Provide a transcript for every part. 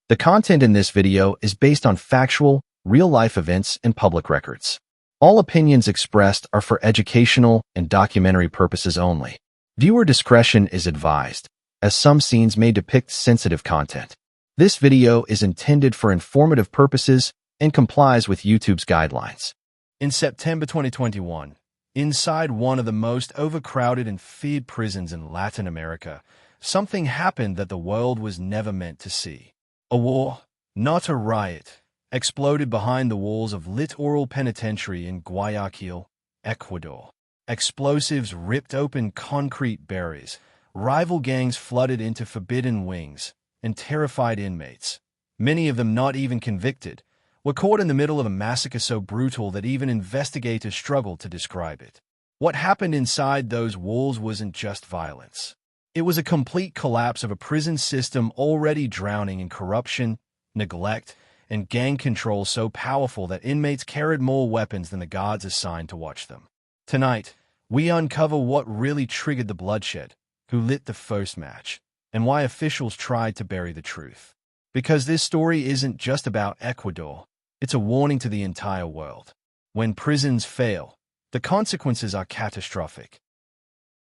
The content in this video is based on factual, real-life events and public records. All opinions expressed are for educational and documentary purposes only. Viewer discretion is advised, as some scenes may depict sensitive content. This video is intended for informative purposes and complies with YouTube's guidelines. In September 2021, inside one of the most overcrowded and feared prisons in Latin America, something happened that the world was never meant to see. A war, not a riot, exploded behind the walls of Litoral Penitentiary in Guayaquil, Ecuador. Explosives ripped open concrete barriers, rival gangs flooded into forbidden wings, and terrified inmates, many of them not even convicted, were caught in the middle of a massacre so brutal that even investigators struggled to describe it. What happened inside those walls wasn't just violence. It was a complete collapse of a prison system already drowning in corruption, neglect, and gang control so powerful that inmates carried more weapons than the guards assigned to watch them. Tonight, we uncover what really triggered the bloodshed, who lit the first match, and why officials tried to bury the truth. Because this story isn't just about Ecuador, it's a warning to the entire world. When prisons fail, the consequences are catastrophic.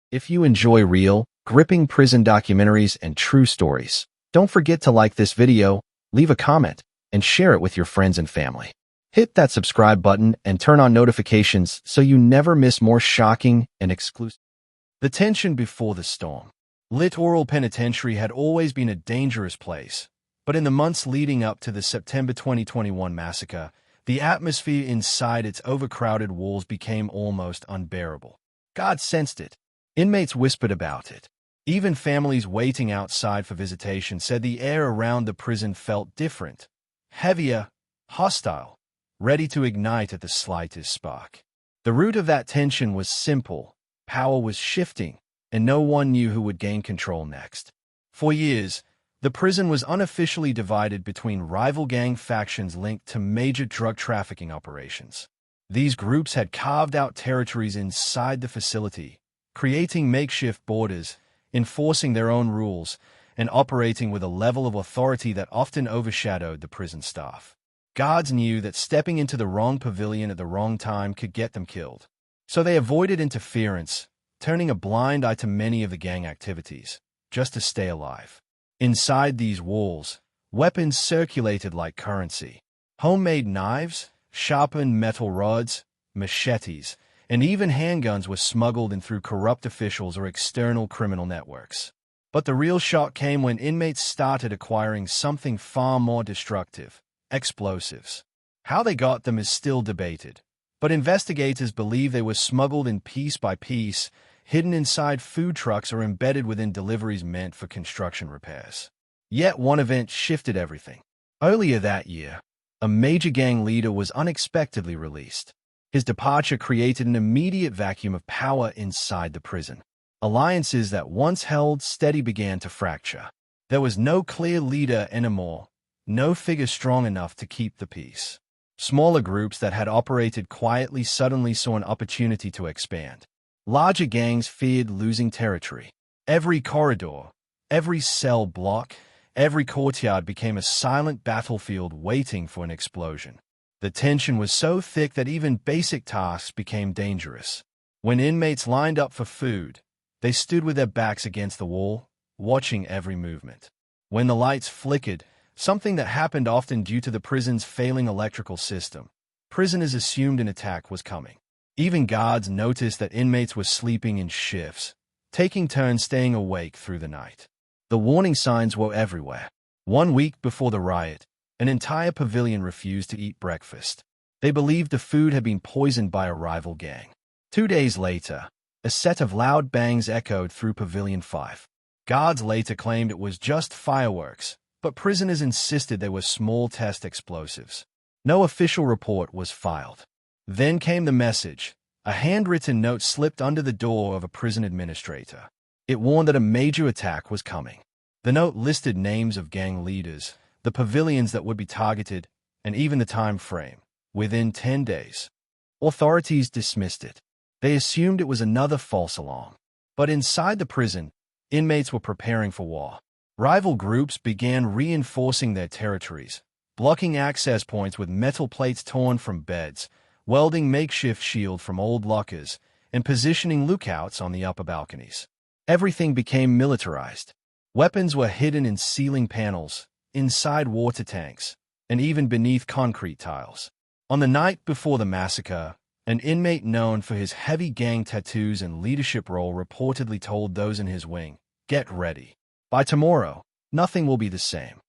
If you enjoy real, gripping prison documentaries and true stories, don't forget to like this video, leave a comment, and share it with your friends and family. Hit that subscribe button and turn on notifications so you never miss more shocking and exclusive. The tension before the storm. Litoral Penitentiary had always been a dangerous place, but in the months leading up to the September 2021 massacre, the atmosphere inside its overcrowded walls became almost unbearable. God sensed it. Inmates whispered about it. Even families waiting outside for visitation said the air around the prison felt different, heavier, hostile, ready to ignite at the slightest spark. The root of that tension was simple. Power was shifting, and no one knew who would gain control next. For years, the prison was unofficially divided between rival gang factions linked to major drug trafficking operations. These groups had carved out territories inside the facility, creating makeshift borders, enforcing their own rules, and operating with a level of authority that often overshadowed the prison staff. Guards knew that stepping into the wrong pavilion at the wrong time could get them killed. So they avoided interference, turning a blind eye to many of the gang activities, just to stay alive. Inside these walls, weapons circulated like currency. Homemade knives, sharpened metal rods, machetes, and even handguns were smuggled in through corrupt officials or external criminal networks. But the real shock came when inmates started acquiring something far more destructive: explosives. How they got them is still debated, but investigators believe they were smuggled in piece by piece, hidden inside food trucks or embedded within deliveries meant for construction repairs. Yet one event shifted everything. Earlier that year, a major gang leader was unexpectedly released. His departure created an immediate vacuum of power inside the prison. Alliances that once held steady began to fracture. There was no clear leader anymore, no figure strong enough to keep the peace. Smaller groups that had operated quietly suddenly saw an opportunity to expand. Larger gangs feared losing territory. Every corridor, every cell block, every courtyard became a silent battlefield waiting for an explosion. The tension was so thick that even basic tasks became dangerous. When inmates lined up for food, they stood with their backs against the wall, watching every movement. When the lights flickered, something that happened often due to the prison's failing electrical system, prisoners assumed an attack was coming. Even guards noticed that inmates were sleeping in shifts, taking turns staying awake through the night. The warning signs were everywhere. 1 week before the riot, an entire pavilion refused to eat breakfast. They believed the food had been poisoned by a rival gang. 2 days later, a set of loud bangs echoed through Pavilion 5. Guards later claimed it was just fireworks, but prisoners insisted they were small test explosives. No official report was filed. Then came the message. A handwritten note slipped under the door of a prison administrator. It warned that a major attack was coming. The note listed names of gang leaders, the pavilions that would be targeted, and even the time frame. Within 10 days. Authorities dismissed it. They assumed it was another false alarm. But inside the prison, inmates were preparing for war. Rival groups began reinforcing their territories, blocking access points with metal plates torn from beds, welding makeshift shields from old lockers, and positioning lookouts on the upper balconies. Everything became militarized. Weapons were hidden in ceiling panels, inside water tanks, and even beneath concrete tiles. On the night before the massacre, an inmate known for his heavy gang tattoos and leadership role reportedly told those in his wing, "Get ready. By tomorrow, nothing will be the same."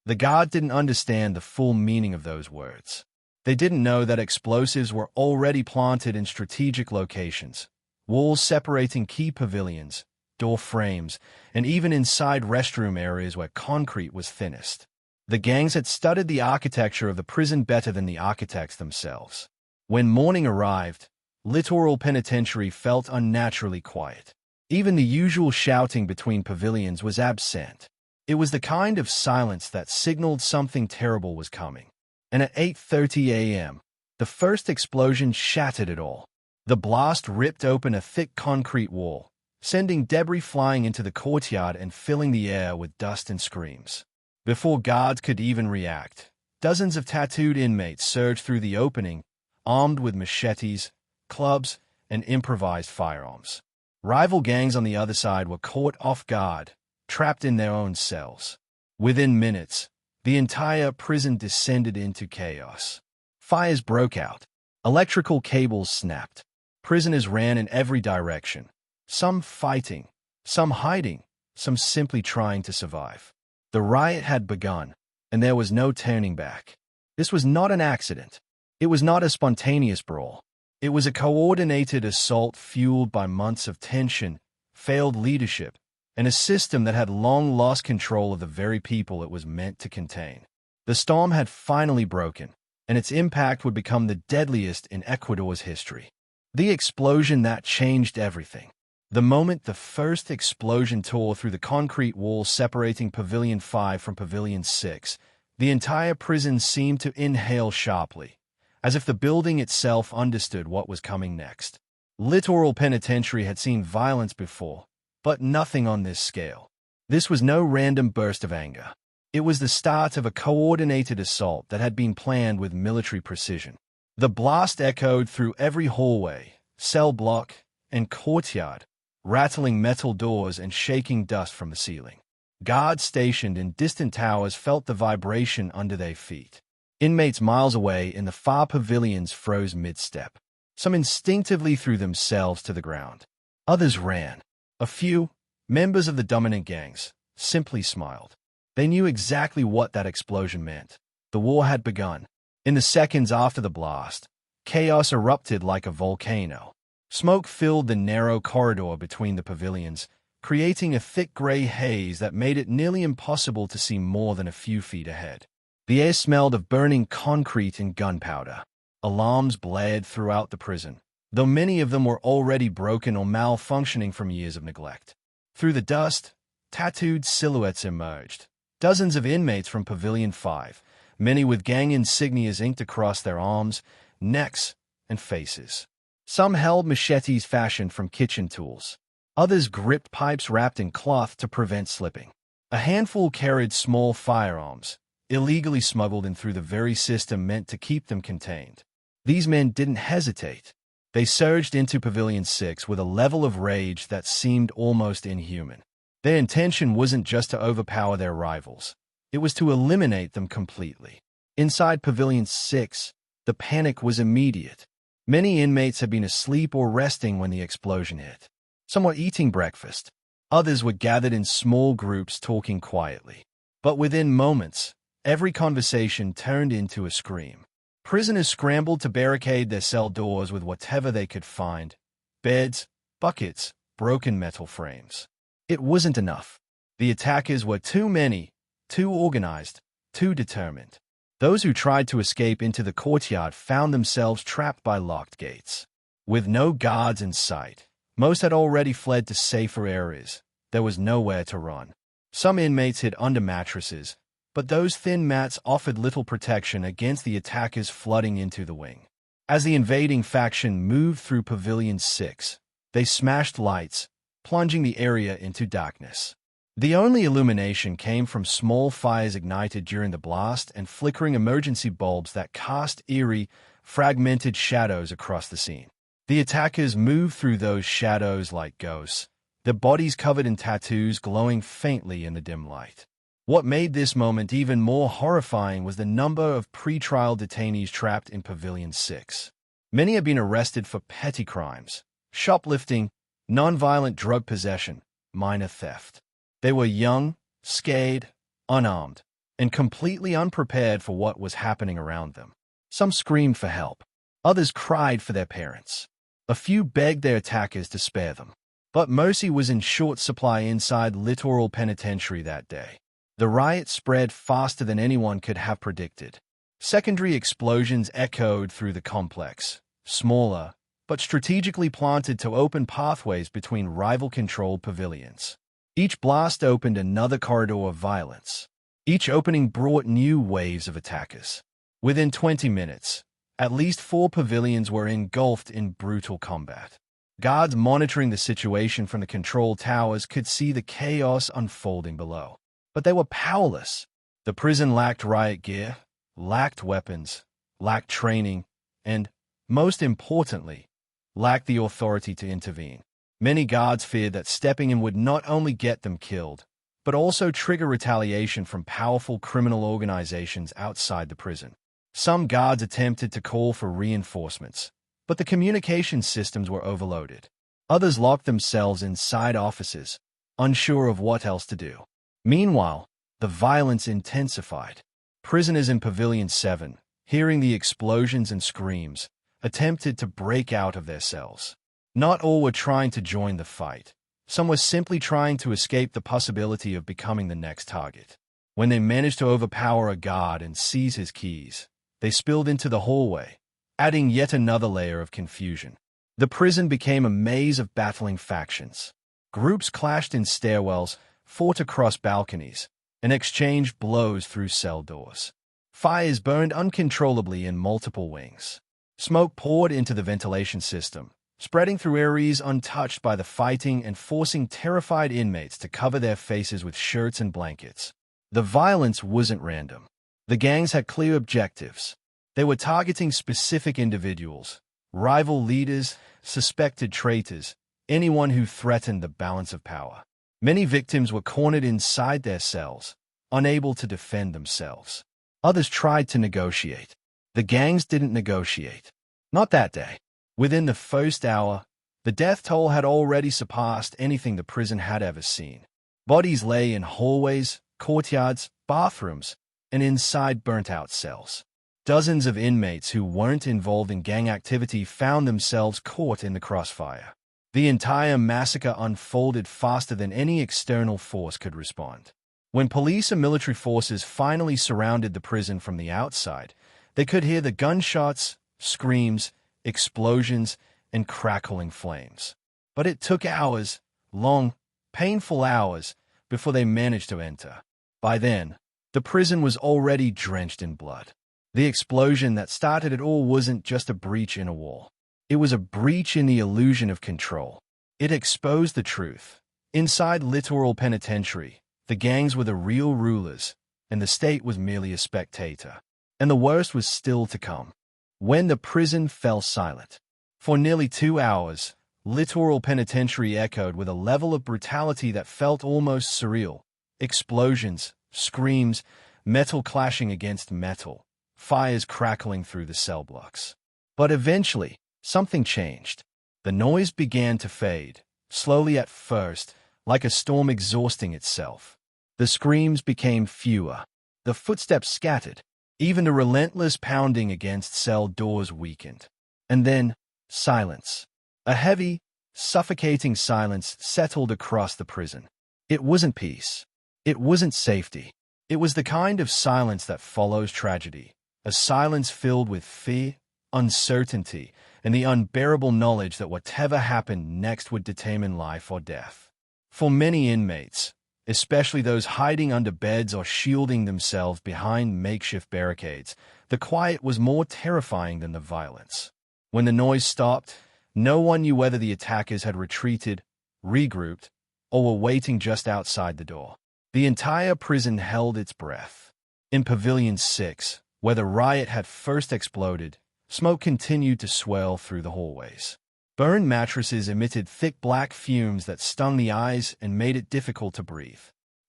The guard didn't understand the full meaning of those words. They didn't know that explosives were already planted in strategic locations, walls separating key pavilions, door frames, and even inside restroom areas where concrete was thinnest. The gangs had studied the architecture of the prison better than the architects themselves. When morning arrived, Litoral Penitentiary felt unnaturally quiet. Even the usual shouting between pavilions was absent. It was the kind of silence that signaled something terrible was coming. And at 8:30 a.m., the first explosion shattered it all. The blast ripped open a thick concrete wall, sending debris flying into the courtyard and filling the air with dust and screams. Before guards could even react, dozens of tattooed inmates surged through the opening, armed with machetes, clubs, and improvised firearms. Rival gangs on the other side were caught off guard, trapped in their own cells. Within minutes, the entire prison descended into chaos. Fires broke out. Electrical cables snapped. Prisoners ran in every direction, some fighting, some hiding, some simply trying to survive. The riot had begun, and there was no turning back. This was not an accident. It was not a spontaneous brawl. It was a coordinated assault fueled by months of tension, failed leadership, and a system that had long lost control of the very people it was meant to contain. The storm had finally broken, and its impact would become the deadliest in Ecuador's history. The explosion that changed everything. The moment the first explosion tore through the concrete wall separating Pavilion 5 from Pavilion 6, the entire prison seemed to inhale sharply, as if the building itself understood what was coming next. Litoral Penitentiary had seen violence before, but nothing on this scale. This was no random burst of anger. It was the start of a coordinated assault that had been planned with military precision. The blast echoed through every hallway, cell block, and courtyard, rattling metal doors and shaking dust from the ceiling. Guards stationed in distant towers felt the vibration under their feet. Inmates miles away in the far pavilions froze mid-step. Some instinctively threw themselves to the ground. Others ran. A few, members of the dominant gangs, simply smiled. They knew exactly what that explosion meant. The war had begun. In the seconds after the blast, chaos erupted like a volcano. Smoke filled the narrow corridor between the pavilions, creating a thick gray haze that made it nearly impossible to see more than a few feet ahead. The air smelled of burning concrete and gunpowder. Alarms blared throughout the prison, though many of them were already broken or malfunctioning from years of neglect. Through the dust, tattooed silhouettes emerged. Dozens of inmates from Pavilion 5, many with gang insignias inked across their arms, necks, and faces. Some held machetes fashioned from kitchen tools. Others gripped pipes wrapped in cloth to prevent slipping. A handful carried small firearms, illegally smuggled in through the very system meant to keep them contained. These men didn't hesitate. They surged into Pavilion 6 with a level of rage that seemed almost inhuman. Their intention wasn't just to overpower their rivals. It was to eliminate them completely. Inside Pavilion 6, the panic was immediate. Many inmates had been asleep or resting when the explosion hit. Some were eating breakfast. Others were gathered in small groups talking quietly. But within moments, every conversation turned into a scream. Prisoners scrambled to barricade their cell doors with whatever they could find: beds, buckets, broken metal frames. It wasn't enough. The attackers were too many, too organized, too determined. Those who tried to escape into the courtyard found themselves trapped by locked gates. With no guards in sight, most had already fled to safer areas. There was nowhere to run. Some inmates hid under mattresses, but those thin mats offered little protection against the attackers flooding into the wing. As the invading faction moved through Pavilion 6, they smashed lights, plunging the area into darkness. The only illumination came from small fires ignited during the blast and flickering emergency bulbs that cast eerie, fragmented shadows across the scene. The attackers moved through those shadows like ghosts, their bodies covered in tattoos glowing faintly in the dim light. What made this moment even more horrifying was the number of pre-trial detainees trapped in Pavilion 6. Many had been arrested for petty crimes, shoplifting, non-violent drug possession, minor theft. They were young, scared, unarmed, and completely unprepared for what was happening around them. Some screamed for help. Others cried for their parents. A few begged their attackers to spare them. But mercy was in short supply inside Litoral Penitentiary that day. The riot spread faster than anyone could have predicted. Secondary explosions echoed through the complex, smaller, but strategically planted to open pathways between rival-controlled pavilions. Each blast opened another corridor of violence. Each opening brought new waves of attackers. Within 20 minutes, at least 4 pavilions were engulfed in brutal combat. Guards monitoring the situation from the control towers could see the chaos unfolding below. But they were powerless. The prison lacked riot gear, lacked weapons, lacked training, and, most importantly, lacked the authority to intervene. Many guards feared that stepping in would not only get them killed, but also trigger retaliation from powerful criminal organizations outside the prison. Some guards attempted to call for reinforcements, but the communication systems were overloaded. Others locked themselves inside offices, unsure of what else to do. Meanwhile, the violence intensified. Prisoners in Pavilion 7, hearing the explosions and screams, attempted to break out of their cells. Not all were trying to join the fight. Some were simply trying to escape the possibility of becoming the next target. When they managed to overpower a guard and seize his keys, they spilled into the hallway, adding yet another layer of confusion. The prison became a maze of battling factions. Groups clashed in stairwells, fought across balconies, and exchanged blows through cell doors. Fires burned uncontrollably in multiple wings. Smoke poured into the ventilation system, spreading through areas untouched by the fighting and forcing terrified inmates to cover their faces with shirts and blankets. The violence wasn't random. The gangs had clear objectives. They were targeting specific individuals, rival leaders, suspected traitors, anyone who threatened the balance of power. Many victims were cornered inside their cells, unable to defend themselves. Others tried to negotiate. The gangs didn't negotiate. Not that day. Within the first hour, the death toll had already surpassed anything the prison had ever seen. Bodies lay in hallways, courtyards, bathrooms, and inside burnt-out cells. Dozens of inmates who weren't involved in gang activity found themselves caught in the crossfire. The entire massacre unfolded faster than any external force could respond. When police and military forces finally surrounded the prison from the outside, they could hear the gunshots, screams, explosions, and crackling flames. But it took hours, long, painful hours, before they managed to enter. By then, the prison was already drenched in blood. The explosion that started it all wasn't just a breach in a wall. It was a breach in the illusion of control. It exposed the truth. Inside Litoral Penitentiary, the gangs were the real rulers, and the state was merely a spectator. And the worst was still to come. When the prison fell silent. For nearly 2 hours, Litoral Penitentiary echoed with a level of brutality that felt almost surreal. Explosions, screams, metal clashing against metal, fires crackling through the cell blocks. But eventually, something changed. The noise began to fade, slowly at first, like a storm exhausting itself. The screams became fewer. The footsteps scattered. Even the relentless pounding against cell doors weakened. And then, silence. A heavy, suffocating silence settled across the prison. It wasn't peace. It wasn't safety. It was the kind of silence that follows tragedy. A silence filled with fear, uncertainty, and the unbearable knowledge that whatever happened next would determine life or death. For many inmates, especially those hiding under beds or shielding themselves behind makeshift barricades, the quiet was more terrifying than the violence. When the noise stopped, no one knew whether the attackers had retreated, regrouped, or were waiting just outside the door. The entire prison held its breath. In Pavilion 6, where the riot had first exploded, smoke continued to swirl through the hallways. Burned mattresses emitted thick black fumes that stung the eyes and made it difficult to breathe.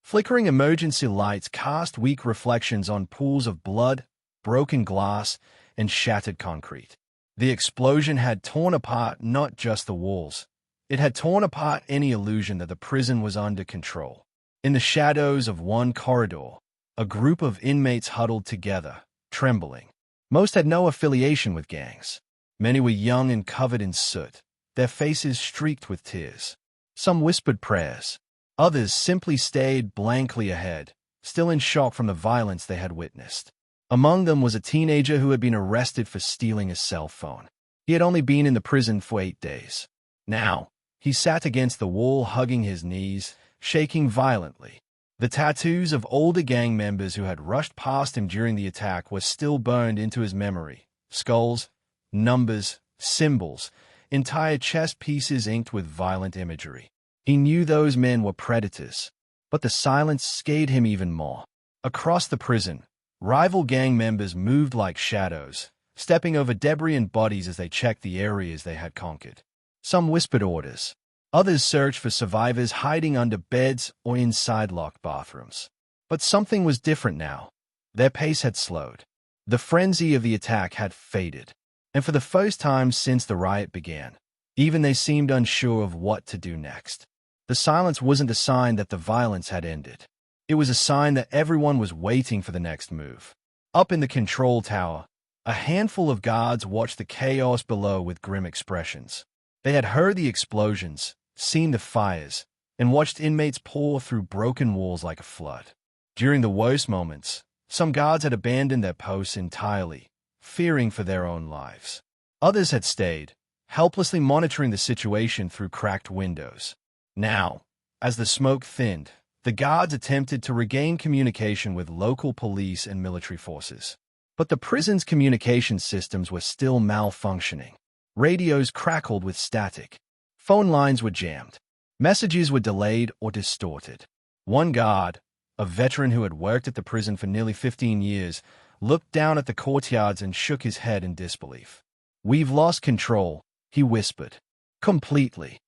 Flickering emergency lights cast weak reflections on pools of blood, broken glass, and shattered concrete. The explosion had torn apart not just the walls. It had torn apart any illusion that the prison was under control. In the shadows of one corridor, a group of inmates huddled together, trembling. Most had no affiliation with gangs. Many were young and covered in soot, their faces streaked with tears. Some whispered prayers. Others simply stared blankly ahead, still in shock from the violence they had witnessed. Among them was a teenager who had been arrested for stealing a cell phone. He had only been in the prison for 8 days. Now, he sat against the wall hugging his knees, shaking violently. The tattoos of older gang members who had rushed past him during the attack were still burned into his memory. Skulls, numbers, symbols, entire chest pieces inked with violent imagery. He knew those men were predators, but the silence scared him even more. Across the prison, rival gang members moved like shadows, stepping over debris and bodies as they checked the areas they had conquered. Some whispered orders. Others searched for survivors hiding under beds or inside locked bathrooms. But something was different now. Their pace had slowed. The frenzy of the attack had faded. And for the first time since the riot began, even they seemed unsure of what to do next. The silence wasn't a sign that the violence had ended. It was a sign that everyone was waiting for the next move. Up in the control tower, a handful of guards watched the chaos below with grim expressions. They had heard the explosions, seen the fires, and watched inmates pour through broken walls like a flood. During the worst moments, some guards had abandoned their posts entirely, fearing for their own lives. Others had stayed, helplessly monitoring the situation through cracked windows. Now, as the smoke thinned, the guards attempted to regain communication with local police and military forces. But the prison's communication systems were still malfunctioning. Radios crackled with static. Phone lines were jammed. Messages were delayed or distorted. One guard, a veteran who had worked at the prison for nearly 15 years, looked down at the courtyards and shook his head in disbelief. "We've lost control," he whispered. "Completely."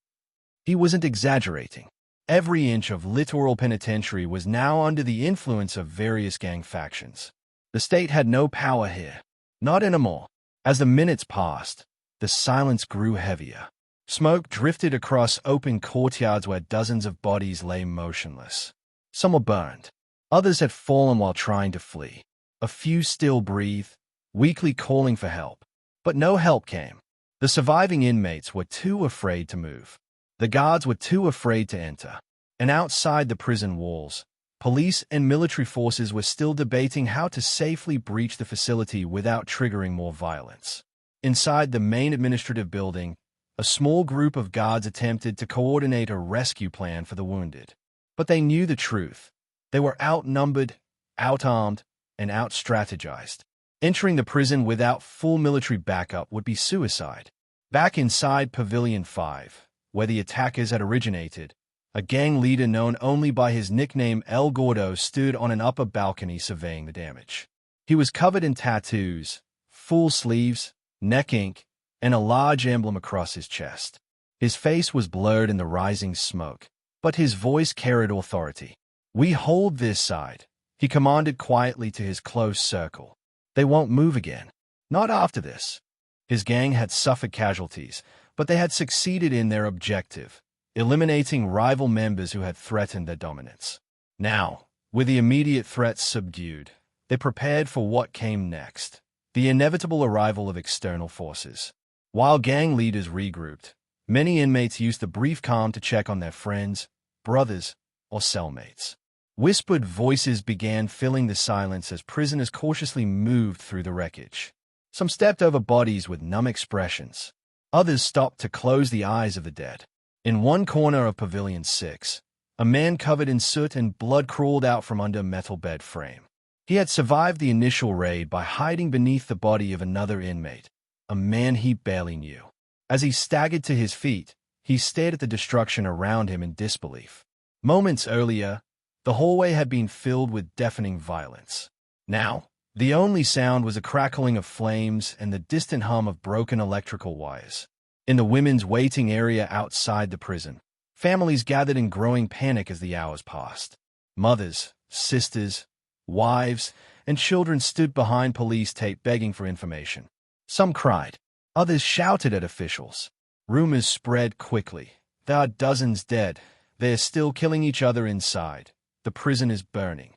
He wasn't exaggerating. Every inch of Litoral Penitentiary was now under the influence of various gang factions. The state had no power here. Not anymore. As the minutes passed, the silence grew heavier. Smoke drifted across open courtyards where dozens of bodies lay motionless. Some were burned. Others had fallen while trying to flee. A few still breathed, weakly calling for help. But no help came. The surviving inmates were too afraid to move. The guards were too afraid to enter. And outside the prison walls, police and military forces were still debating how to safely breach the facility without triggering more violence. Inside the main administrative building, a small group of guards attempted to coordinate a rescue plan for the wounded. But they knew the truth. They were outnumbered, outarmed, and out-strategized. Entering the prison without full military backup would be suicide. Back inside Pavilion 5, where the attackers had originated, a gang leader known only by his nickname El Gordo stood on an upper balcony surveying the damage. He was covered in tattoos, full sleeves, neck ink, and a large emblem across his chest. His face was blurred in the rising smoke, but his voice carried authority. "We hold this side," he commanded quietly to his close circle. "They won't move again. Not after this." His gang had suffered casualties, but they had succeeded in their objective, eliminating rival members who had threatened their dominance. Now, with the immediate threats subdued, they prepared for what came next, the inevitable arrival of external forces. While gang leaders regrouped, many inmates used the brief calm to check on their friends, brothers, or cellmates. Whispered voices began filling the silence as prisoners cautiously moved through the wreckage. Some stepped over bodies with numb expressions. Others stopped to close the eyes of the dead. In one corner of Pavilion 6, a man covered in soot and blood crawled out from under a metal bed frame. He had survived the initial raid by hiding beneath the body of another inmate, a man he barely knew. As he staggered to his feet, he stared at the destruction around him in disbelief. Moments earlier, the hallway had been filled with deafening violence. Now, the only sound was a crackling of flames and the distant hum of broken electrical wires. In the women's waiting area outside the prison, families gathered in growing panic as the hours passed. Mothers, sisters, wives, and children stood behind police tape begging for information. Some cried. Others shouted at officials. Rumors spread quickly. There are dozens dead. They are still killing each other inside. The prison is burning.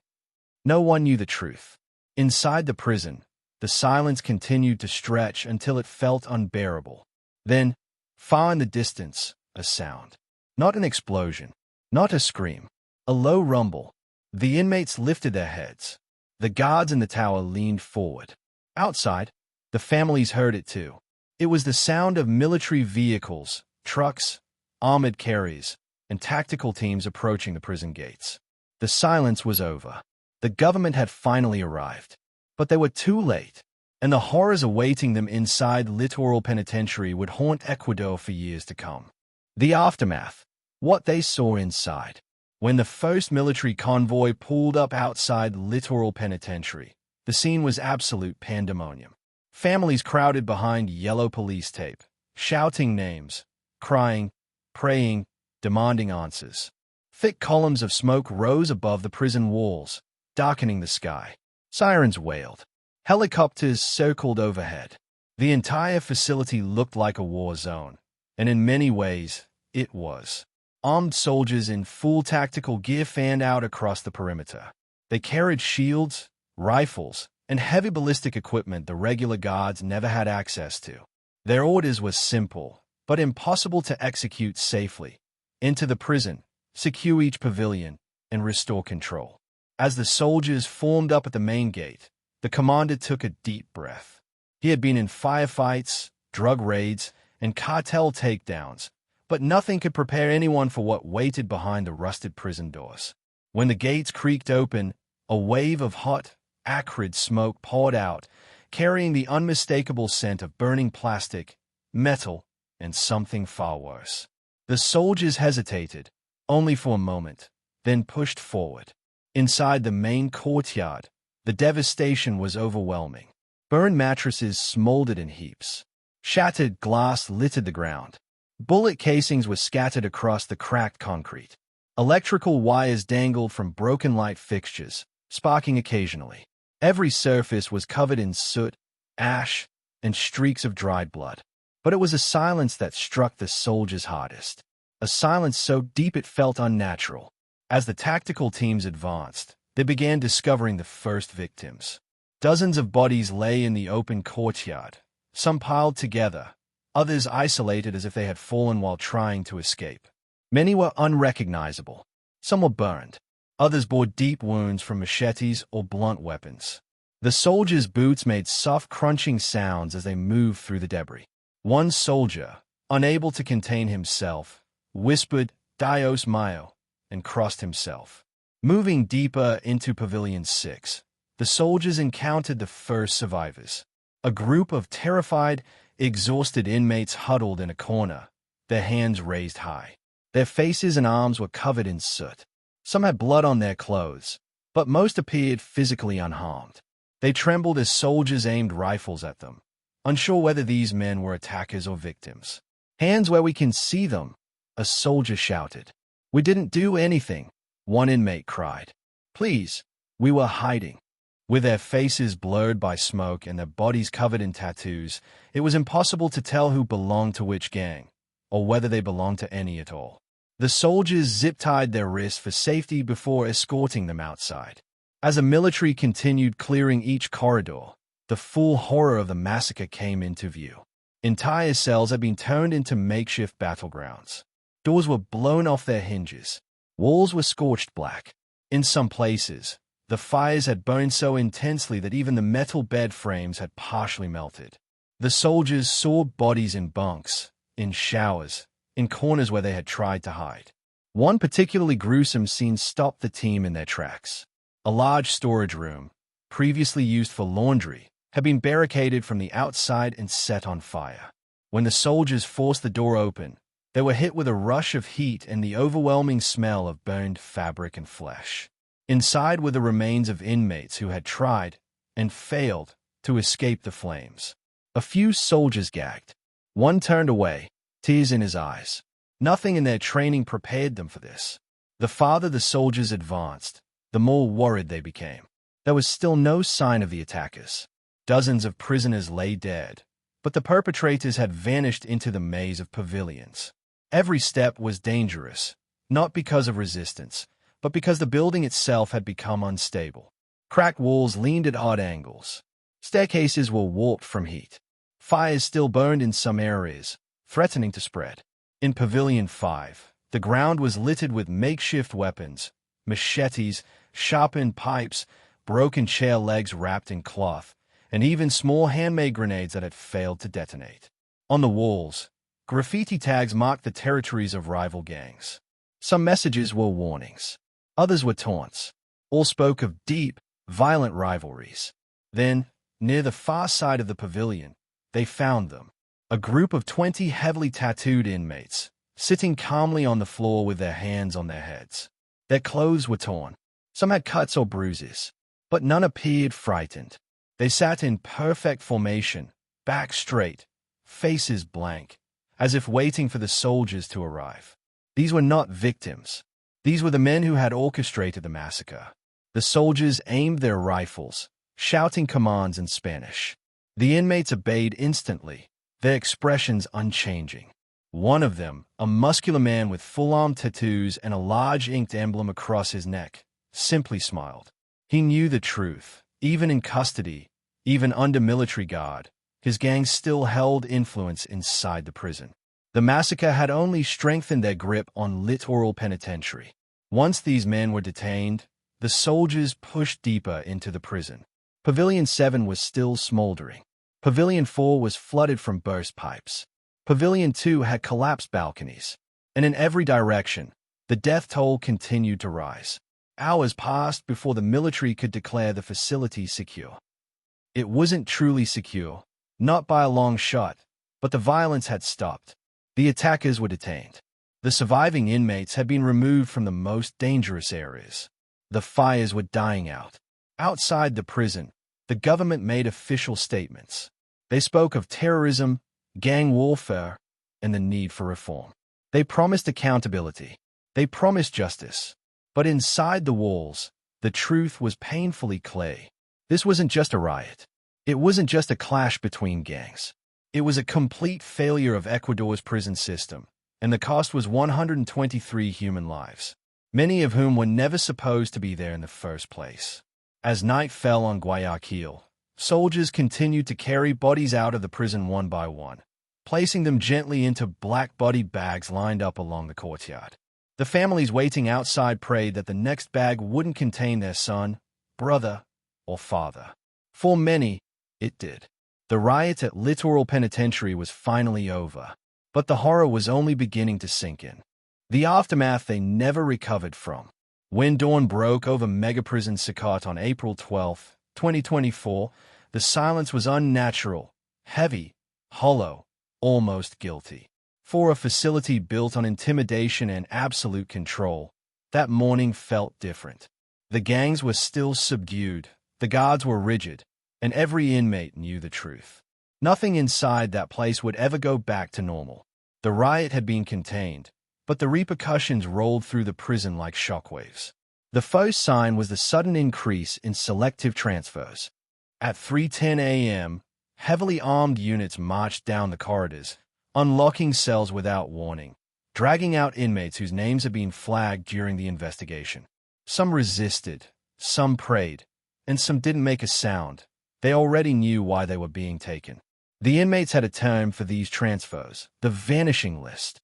No one knew the truth. Inside the prison, the silence continued to stretch until it felt unbearable. Then, far in the distance, a sound. Not an explosion. Not a scream. A low rumble. The inmates lifted their heads. The guards in the tower leaned forward. Outside, the families heard it too. It was the sound of military vehicles, trucks, armored carriers, and tactical teams approaching the prison gates. The silence was over. The government had finally arrived. But they were too late, and the horrors awaiting them inside Litoral Penitentiary would haunt Ecuador for years to come. The aftermath. What they saw inside. When the first military convoy pulled up outside Litoral Penitentiary, the scene was absolute pandemonium. Families crowded behind yellow police tape, shouting names, crying, praying, demanding answers. Thick columns of smoke rose above the prison walls, darkening the sky. Sirens wailed. Helicopters circled overhead. The entire facility looked like a war zone, and in many ways, it was. Armed soldiers in full tactical gear fanned out across the perimeter. They carried shields, rifles, and heavy ballistic equipment the regular guards never had access to. Their orders were simple, but impossible to execute safely. Enter the prison, secure each pavilion, and restore control. As the soldiers formed up at the main gate, the commander took a deep breath. He had been in firefights, drug raids, and cartel takedowns, but nothing could prepare anyone for what waited behind the rusted prison doors. When the gates creaked open, a wave of hot, acrid smoke poured out, carrying the unmistakable scent of burning plastic, metal, and something far worse. The soldiers hesitated, only for a moment, then pushed forward. Inside the main courtyard, the devastation was overwhelming. Burned mattresses smoldered in heaps. Shattered glass littered the ground. Bullet casings were scattered across the cracked concrete. Electrical wires dangled from broken light fixtures, sparking occasionally. Every surface was covered in soot, ash, and streaks of dried blood. But it was a silence that struck the soldiers hardest. A silence so deep it felt unnatural. As the tactical teams advanced, they began discovering the first victims. Dozens of bodies lay in the open courtyard, some piled together, others isolated as if they had fallen while trying to escape. Many were unrecognizable. Some were burned. Others bore deep wounds from machetes or blunt weapons. The soldiers' boots made soft crunching sounds as they moved through the debris. One soldier, unable to contain himself, whispered, "Dios mío," and crossed himself. Moving deeper into Pavilion 6, the soldiers encountered the first survivors. A group of terrified, exhausted inmates huddled in a corner, their hands raised high. Their faces and arms were covered in soot. Some had blood on their clothes, but most appeared physically unharmed. They trembled as soldiers aimed rifles at them, unsure whether these men were attackers or victims. "Hands where we can see them," a soldier shouted. "We didn't do anything," one inmate cried. "Please, we were hiding." With their faces blurred by smoke and their bodies covered in tattoos, it was impossible to tell who belonged to which gang, or whether they belonged to any at all. The soldiers zip-tied their wrists for safety before escorting them outside. As the military continued clearing each corridor, the full horror of the massacre came into view. Entire cells had been turned into makeshift battlegrounds. Doors were blown off their hinges. Walls were scorched black. In some places, the fires had burned so intensely that even the metal bed frames had partially melted. The soldiers saw bodies in bunks, in showers, in corners where they had tried to hide. One particularly gruesome scene stopped the team in their tracks. A large storage room, previously used for laundry, had been barricaded from the outside and set on fire. When the soldiers forced the door open, They were hit with a rush of heat and the overwhelming smell of burned fabric and flesh. Inside were the remains of inmates who had tried, and failed, to escape the flames. A few soldiers gagged. One turned away, tears in his eyes. Nothing in their training prepared them for this. The farther the soldiers advanced, the more worried they became. There was still no sign of the attackers. Dozens of prisoners lay dead, but the perpetrators had vanished into the maze of pavilions. Every step was dangerous, not because of resistance, but because the building itself had become unstable. Cracked walls leaned at odd angles. Staircases were warped from heat. Fires still burned in some areas, threatening to spread. In Pavilion 5, the ground was littered with makeshift weapons, machetes, sharpened pipes, broken chair legs wrapped in cloth, and even small handmade grenades that had failed to detonate. On the walls, graffiti tags marked the territories of rival gangs. Some messages were warnings. Others were taunts. All spoke of deep, violent rivalries. Then, near the far side of the pavilion, they found them. A group of 20 heavily tattooed inmates, sitting calmly on the floor with their hands on their heads. Their clothes were torn. Some had cuts or bruises, but none appeared frightened. They sat in perfect formation, back straight, faces blank, as if waiting for the soldiers to arrive. These were not victims. These were the men who had orchestrated the massacre. The soldiers aimed their rifles, shouting commands in Spanish. The inmates obeyed instantly, their expressions unchanging. One of them, a muscular man with full-arm tattoos and a large inked emblem across his neck, simply smiled. He knew the truth. Even in custody, even under military guard, his gang still held influence inside the prison. The massacre had only strengthened their grip on Litoral Penitentiary. Once these men were detained, the soldiers pushed deeper into the prison. Pavilion 7 was still smoldering. Pavilion 4 was flooded from burst pipes. Pavilion 2 had collapsed balconies. And in every direction, the death toll continued to rise. Hours passed before the military could declare the facility secure. It wasn't truly secure, not by a long shot, but the violence had stopped. The attackers were detained. The surviving inmates had been removed from the most dangerous areas. The fires were dying out. Outside the prison, the government made official statements. They spoke of terrorism, gang warfare, and the need for reform. They promised accountability. They promised justice. But inside the walls, the truth was painfully clear. This wasn't just a riot. It wasn't just a clash between gangs. It was a complete failure of Ecuador's prison system, and the cost was 123 human lives, many of whom were never supposed to be there in the first place. As night fell on Guayaquil, soldiers continued to carry bodies out of the prison one by one, placing them gently into black body bags lined up along the courtyard. The families waiting outside prayed that the next bag wouldn't contain their son, brother, or father. For many, it did. The riot at Litoral Penitentiary was finally over, but the horror was only beginning to sink in. The aftermath they never recovered from. When dawn broke over megaprison Sacat on April 12, 2024, the silence was unnatural, heavy, hollow, almost guilty. For a facility built on intimidation and absolute control, that morning felt different. The gangs were still subdued, the guards were rigid, and every inmate knew the truth. Nothing inside that place would ever go back to normal. The riot had been contained, but the repercussions rolled through the prison like shockwaves. The first sign was the sudden increase in selective transfers. At 3:10 a.m., heavily armed units marched down the corridors, unlocking cells without warning, dragging out inmates whose names had been flagged during the investigation. Some resisted, some prayed, and some didn't make a sound. They already knew why they were being taken. The inmates had a term for these transfers, the vanishing list.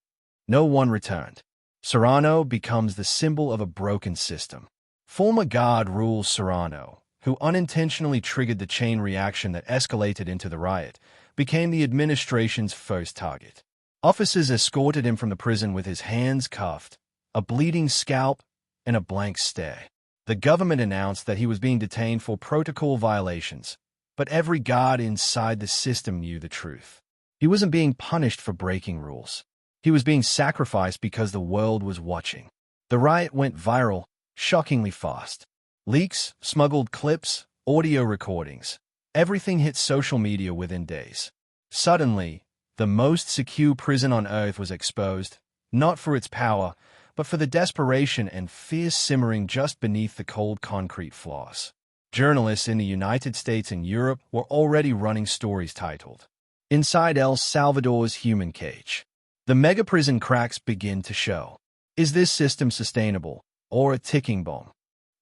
No one returned. Serrano becomes the symbol of a broken system. Former guard rules Serrano, who unintentionally triggered the chain reaction that escalated into the riot, became the administration's first target. Officers escorted him from the prison with his hands cuffed, a bleeding scalp, and a blank stare. The government announced that he was being detained for protocol violations, but every guard inside the system knew the truth. He wasn't being punished for breaking rules. He was being sacrificed because the world was watching. The riot went viral, shockingly fast. Leaks, smuggled clips, audio recordings. Everything hit social media within days. Suddenly, the most secure prison on earth was exposed, not for its power, but for the desperation and fear simmering just beneath the cold concrete floors. Journalists in the United States and Europe were already running stories titled, "Inside El Salvador's Human Cage." The mega-prison cracks begin to show. Is this system sustainable, or a ticking bomb?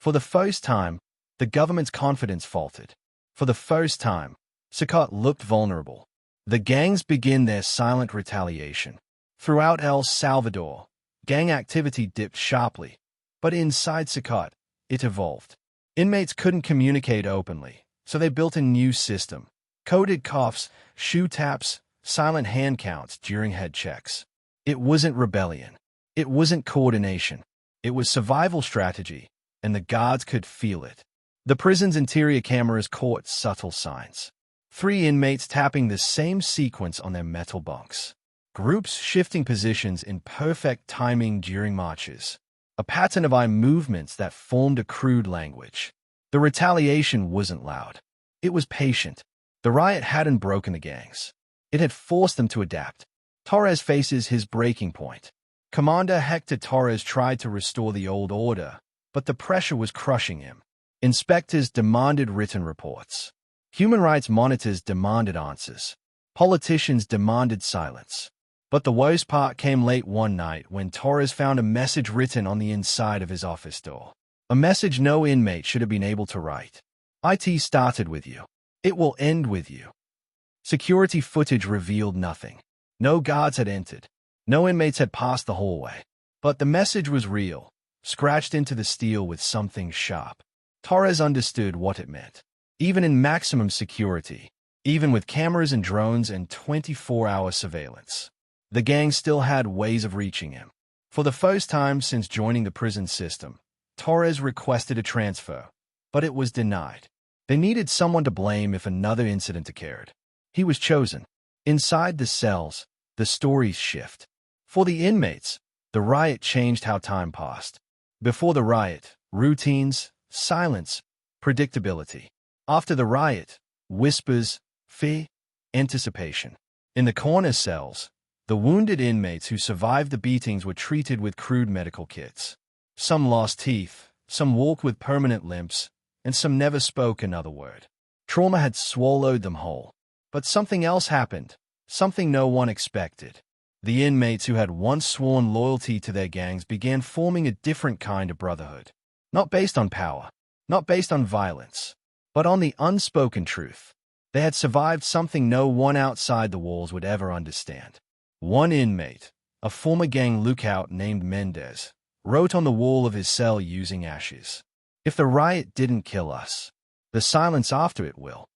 For the first time, the government's confidence faltered. For the first time, Sacat looked vulnerable. The gangs begin their silent retaliation. Throughout El Salvador, gang activity dipped sharply, but inside Sacat, it evolved. Inmates couldn't communicate openly, so they built a new system. Coded coughs, shoe taps, silent hand counts during head checks. It wasn't rebellion. It wasn't coordination. It was survival strategy, and the guards could feel it. The prison's interior cameras caught subtle signs. 3 inmates tapping the same sequence on their metal bunks. Groups shifting positions in perfect timing during marches. A pattern of eye movements that formed a crude language. The retaliation wasn't loud. It was patient. The riot hadn't broken the gangs. It had forced them to adapt. Torres faces his breaking point. Commander Hector Torres tried to restore the old order, but the pressure was crushing him. Inspectors demanded written reports. Human rights monitors demanded answers. Politicians demanded silence. But the worst part came late one night when Torres found a message written on the inside of his office door. A message no inmate should have been able to write. "IT started with you. It will end with you." Security footage revealed nothing. No guards had entered. No inmates had passed the hallway. But the message was real, scratched into the steel with something sharp. Torres understood what it meant. Even in maximum security, even with cameras and drones and 24-hour surveillance, the gang still had ways of reaching him. For the first time since joining the prison system, Torres requested a transfer, but it was denied. They needed someone to blame if another incident occurred. He was chosen. Inside the cells, the stories shift. For the inmates, the riot changed how time passed. Before the riot, routines, silence, predictability. After the riot, whispers, fear, anticipation. In the corner cells, the wounded inmates who survived the beatings were treated with crude medical kits. Some lost teeth, some walked with permanent limps, and some never spoke another word. Trauma had swallowed them whole. But something else happened, something no one expected. The inmates who had once sworn loyalty to their gangs began forming a different kind of brotherhood. Not based on power, not based on violence, but on the unspoken truth. They had survived something no one outside the walls would ever understand. One inmate, a former gang lookout named Mendez, wrote on the wall of his cell using ashes, "If the riot didn't kill us, the silence after it will."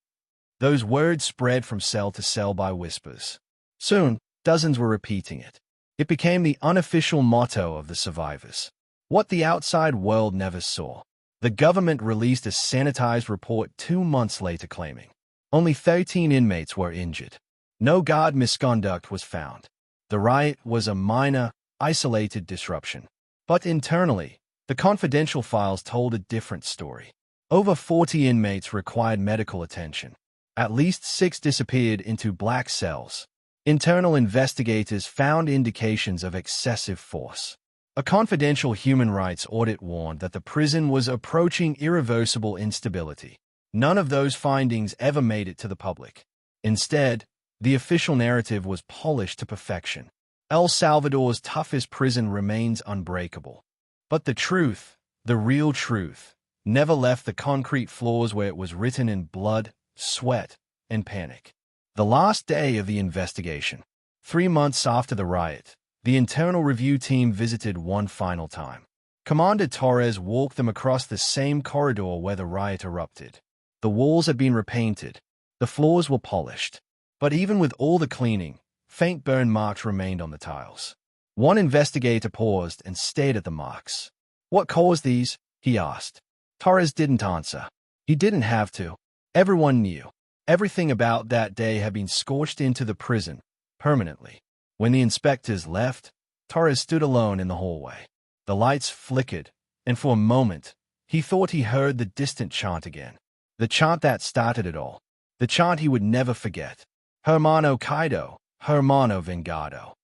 Those words spread from cell to cell by whispers. Soon, dozens were repeating it. It became the unofficial motto of the survivors. What the outside world never saw. The government released a sanitized report 2 months later claiming only 13 inmates were injured. No guard misconduct was found. The riot was a minor, isolated disruption. But internally, the confidential files told a different story. Over 40 inmates required medical attention. At least 6 disappeared into black cells. Internal investigators found indications of excessive force. A confidential human rights audit warned that the prison was approaching irreversible instability. None of those findings ever made it to the public. Instead, the official narrative was polished to perfection. El Salvador's toughest prison remains unbreakable. But the truth, the real truth, never left the concrete floors where it was written in blood, sweat, and panic. The last day of the investigation. 3 months after the riot, the internal review team visited one final time. Commander Torres walked them across the same corridor where the riot erupted. The walls had been repainted. The floors were polished. But even with all the cleaning, faint burn marks remained on the tiles. One investigator paused and stared at the marks. "What caused these?" he asked. Torres didn't answer. He didn't have to. Everyone knew. Everything about that day had been scorched into the prison, permanently. When the inspectors left, Torres stood alone in the hallway. The lights flickered, and for a moment, he thought he heard the distant chant again. The chant that started it all. The chant he would never forget. Hermano Kaido, Hermano Vengado.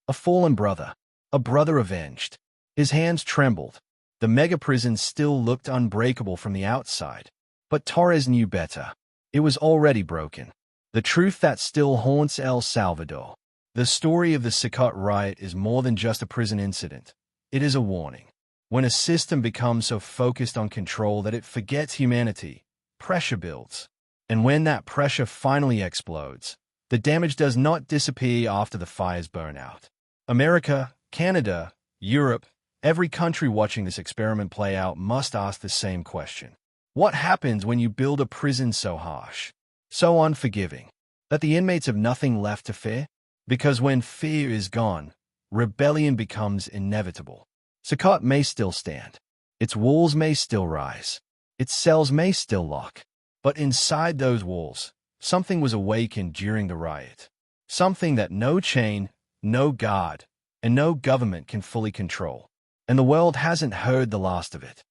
A fallen brother, a brother avenged. His hands trembled. The mega prison still looked unbreakable from the outside. But Torres knew better. It was already broken. The truth that still haunts El Salvador. The story of the Massacre riot is more than just a prison incident. It is a warning. When a system becomes so focused on control that it forgets humanity, pressure builds. And when that pressure finally explodes, the damage does not disappear after the fires burn out. America, Canada, Europe, every country watching this experiment play out must ask the same question. What happens when you build a prison so harsh, so unforgiving, that the inmates have nothing left to fear? Because when fear is gone, rebellion becomes inevitable. Massacre may still stand. Its walls may still rise. Its cells may still lock. But inside those walls, something was awakened during the riot. Something that no chain, no guard, and no government can fully control. And the world hasn't heard the last of it.